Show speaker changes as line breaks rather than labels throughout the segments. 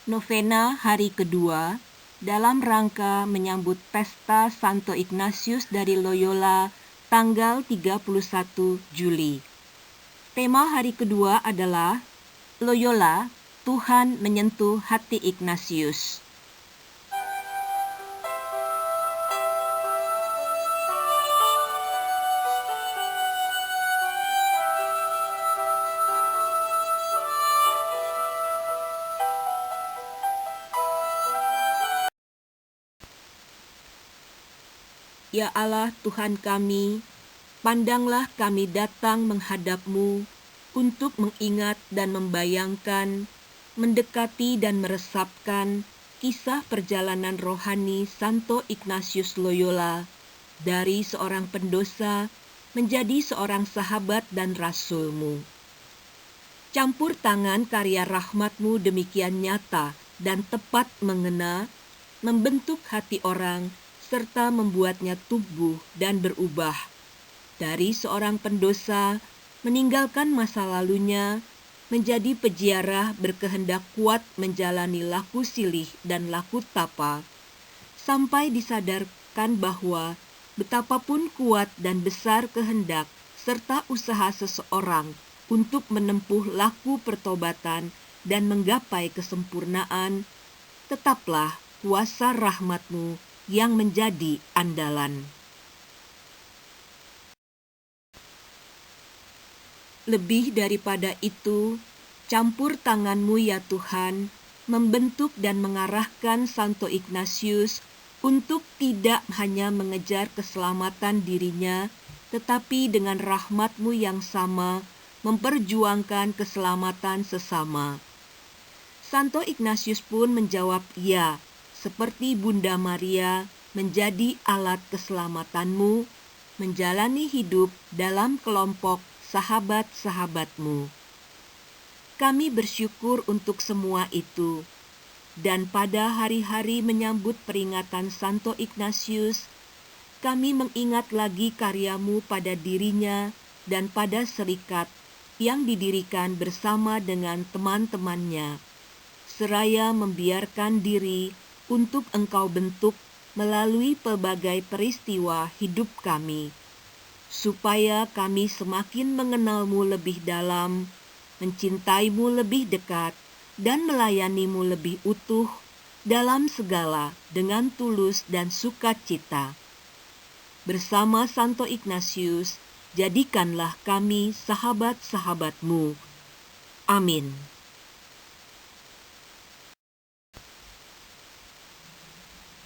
Novena hari kedua dalam rangka menyambut pesta Santo Ignatius dari Loyola tanggal 31 Juli. Tema hari kedua adalah Loyola, Tuhan menyentuh hati Ignatius. Ya Allah Tuhan kami, pandanglah kami datang menghadap-Mu untuk mengingat dan membayangkan, mendekati dan meresapkan kisah perjalanan rohani Santo Ignatius Loyola dari seorang pendosa menjadi seorang sahabat dan rasul-Mu. Campur tangan karya rahmat-Mu demikian nyata dan tepat mengena, membentuk hati orang serta membuatnya tumbuh dan berubah. Dari seorang pendosa, meninggalkan masa lalunya, menjadi peziarah berkehendak kuat menjalani laku silih dan laku tapa, sampai disadarkan bahwa betapapun kuat dan besar kehendak serta usaha seseorang untuk menempuh laku pertobatan dan menggapai kesempurnaan, tetaplah kuasa rahmat-Mu yang menjadi andalan. Lebih daripada itu, campur tangan-Mu ya Tuhan, membentuk dan mengarahkan Santo Ignatius untuk tidak hanya mengejar keselamatan dirinya, tetapi dengan rahmat-Mu yang sama, memperjuangkan keselamatan sesama. Santo Ignatius pun menjawab ya, seperti Bunda Maria menjadi alat keselamatan-Mu, menjalani hidup dalam kelompok sahabat-sahabat-Mu. Kami bersyukur untuk semua itu, dan pada hari-hari menyambut peringatan Santo Ignatius, kami mengingat lagi karya-Mu pada dirinya dan pada serikat yang didirikan bersama dengan teman-temannya, seraya membiarkan diri untuk Engkau bentuk melalui pelbagai peristiwa hidup kami, supaya kami semakin mengenal-Mu lebih dalam, mencintai-Mu lebih dekat, dan melayani-Mu lebih utuh dalam segala dengan tulus dan sukacita. Bersama Santo Ignatius, jadikanlah kami sahabat-sahabat-Mu. Amin.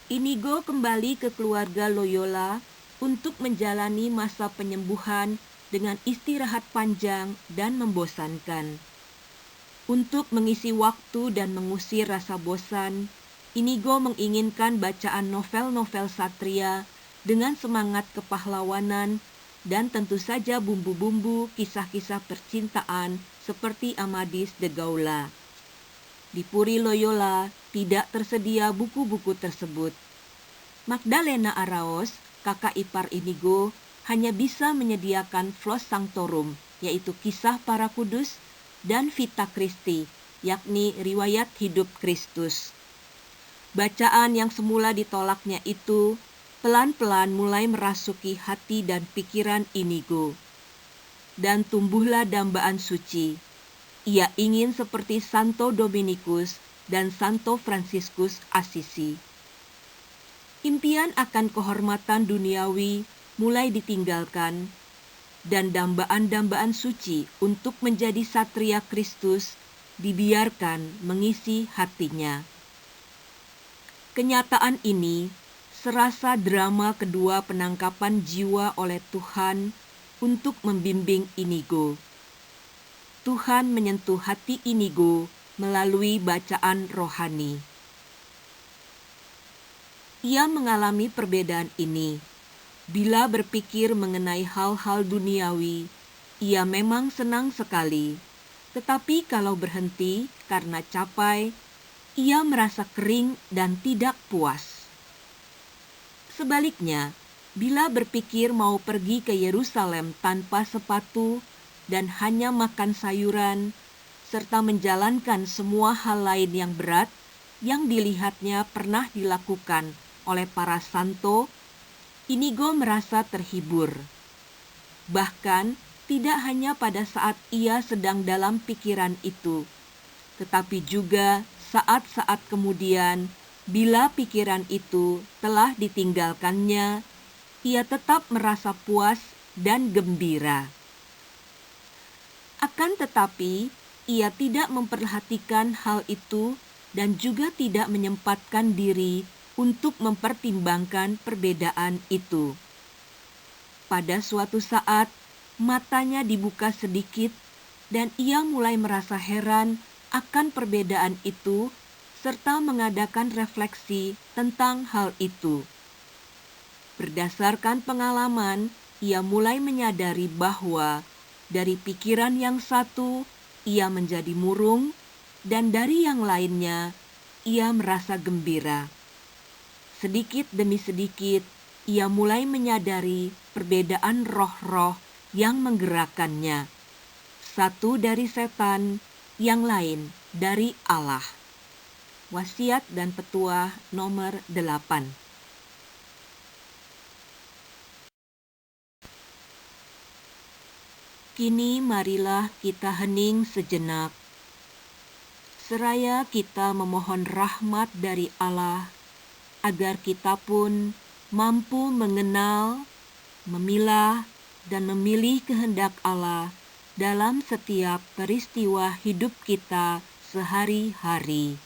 Inigo kembali ke keluarga Loyola untuk menjalani masa penyembuhan dengan istirahat panjang dan membosankan. Untuk mengisi waktu dan mengusir rasa bosan, Inigo menginginkan bacaan novel-novel satria dengan semangat kepahlawanan dan tentu saja bumbu-bumbu kisah-kisah percintaan seperti Amadis de Gaula. Di Puri Loyola tidak tersedia buku-buku tersebut. Magdalena Araos, kakak ipar Inigo, hanya bisa menyediakan Flos Sanctorum, yaitu kisah para kudus, dan Vita Christi, yakni riwayat hidup Kristus. Bacaan yang semula ditolaknya itu pelan-pelan mulai merasuki hati dan pikiran Inigo. Dan tumbuhlah dambaan suci. Ia ingin seperti Santo Dominikus dan Santo Fransiskus Assisi. Impian akan kehormatan duniawi mulai ditinggalkan, dan dambaan-dambaan suci untuk menjadi satria Kristus dibiarkan mengisi hatinya. Kenyataan ini serasa drama kedua penangkapan jiwa oleh Tuhan untuk membimbing Inigo. Tuhan menyentuh hati Inigo melalui bacaan rohani. Ia mengalami perbedaan ini. Bila berpikir mengenai hal-hal duniawi, ia memang senang sekali. Tetapi kalau berhenti karena capai, ia merasa kering dan tidak puas. Sebaliknya, bila berpikir mau pergi ke Yerusalem tanpa sepatu dan hanya makan sayuran, serta menjalankan semua hal lain yang berat, yang dilihatnya pernah dilakukan oleh para santo, Inigo merasa terhibur. Bahkan tidak hanya pada saat ia sedang dalam pikiran itu, tetapi juga saat-saat kemudian bila pikiran itu telah ditinggalkannya, ia tetap merasa puas dan gembira. Akan tetapi, ia tidak memperhatikan hal itu dan juga tidak menyempatkan diri untuk mempertimbangkan perbedaan itu. Pada suatu saat, matanya dibuka sedikit dan ia mulai merasa heran akan perbedaan itu serta mengadakan refleksi tentang hal itu. Berdasarkan pengalaman, ia mulai menyadari bahwa dari pikiran yang satu, ia menjadi murung, dan dari yang lainnya, ia merasa gembira. Sedikit demi sedikit, ia mulai menyadari perbedaan roh-roh yang menggerakkannya. Satu dari setan, yang lain dari Allah. Wasiat dan Petuah nomor 8. Kini marilah kita hening sejenak, seraya kita memohon rahmat dari Allah, agar kita pun mampu mengenal, memilah, dan memilih kehendak Allah dalam setiap peristiwa hidup kita sehari-hari.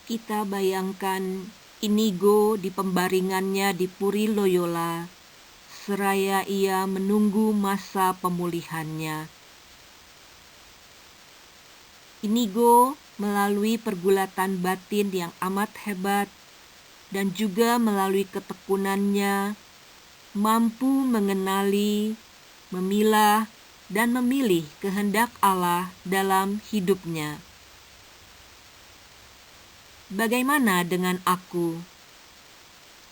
Kita bayangkan Inigo di pembaringannya di Puri Loyola, seraya ia menunggu masa pemulihannya. Inigo melalui pergulatan batin yang amat hebat dan juga melalui ketekunannya mampu mengenali, memilah, dan memilih kehendak Allah dalam hidupnya. Bagaimana dengan aku?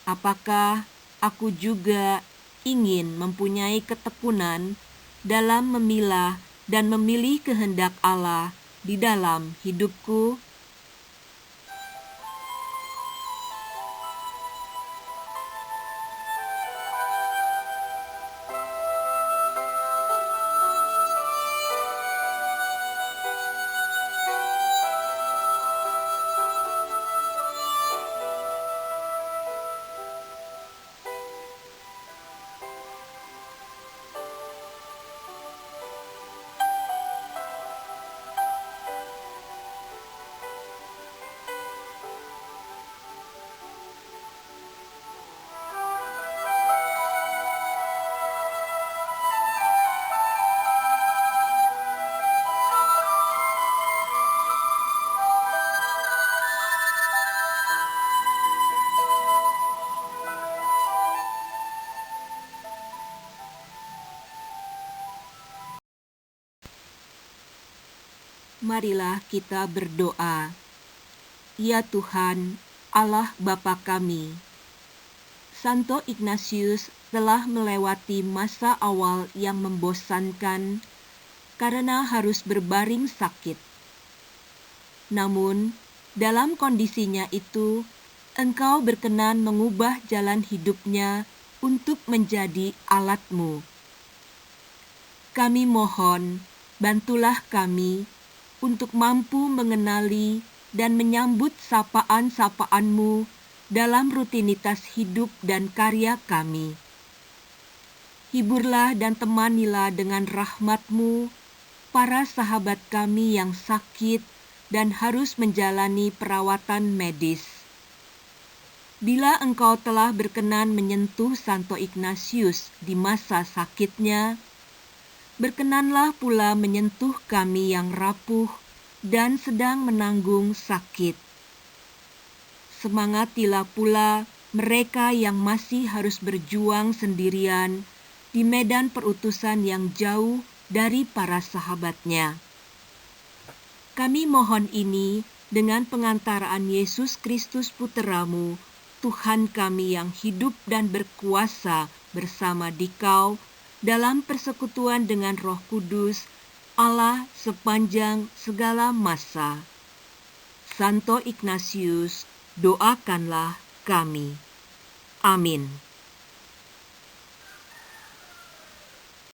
Apakah aku juga ingin mempunyai ketekunan dalam memilah dan memilih kehendak Allah di dalam hidupku? Marilah kita berdoa. Ya Tuhan, Allah Bapa kami, Santo Ignatius telah melewati masa awal yang membosankan karena harus berbaring sakit. Namun, dalam kondisinya itu, Engkau berkenan mengubah jalan hidupnya untuk menjadi alat-Mu. Kami mohon, bantulah kami untuk mampu mengenali dan menyambut sapaan-sapaan-Mu dalam rutinitas hidup dan karya kami. Hiburlah dan temanilah dengan rahmat-Mu para sahabat kami yang sakit dan harus menjalani perawatan medis. Bila Engkau telah berkenan menyentuh Santo Ignatius di masa sakitnya, berkenanlah pula menyentuh kami yang rapuh dan sedang menanggung sakit. Semangatilah pula mereka yang masih harus berjuang sendirian di medan perutusan yang jauh dari para sahabatnya. Kami mohon ini dengan pengantaraan Yesus Kristus Putra-Mu, Tuhan kami yang hidup dan berkuasa bersama Dikau dalam persekutuan dengan Roh Kudus, Allah sepanjang segala masa. Santo Ignatius, doakanlah kami. Amin.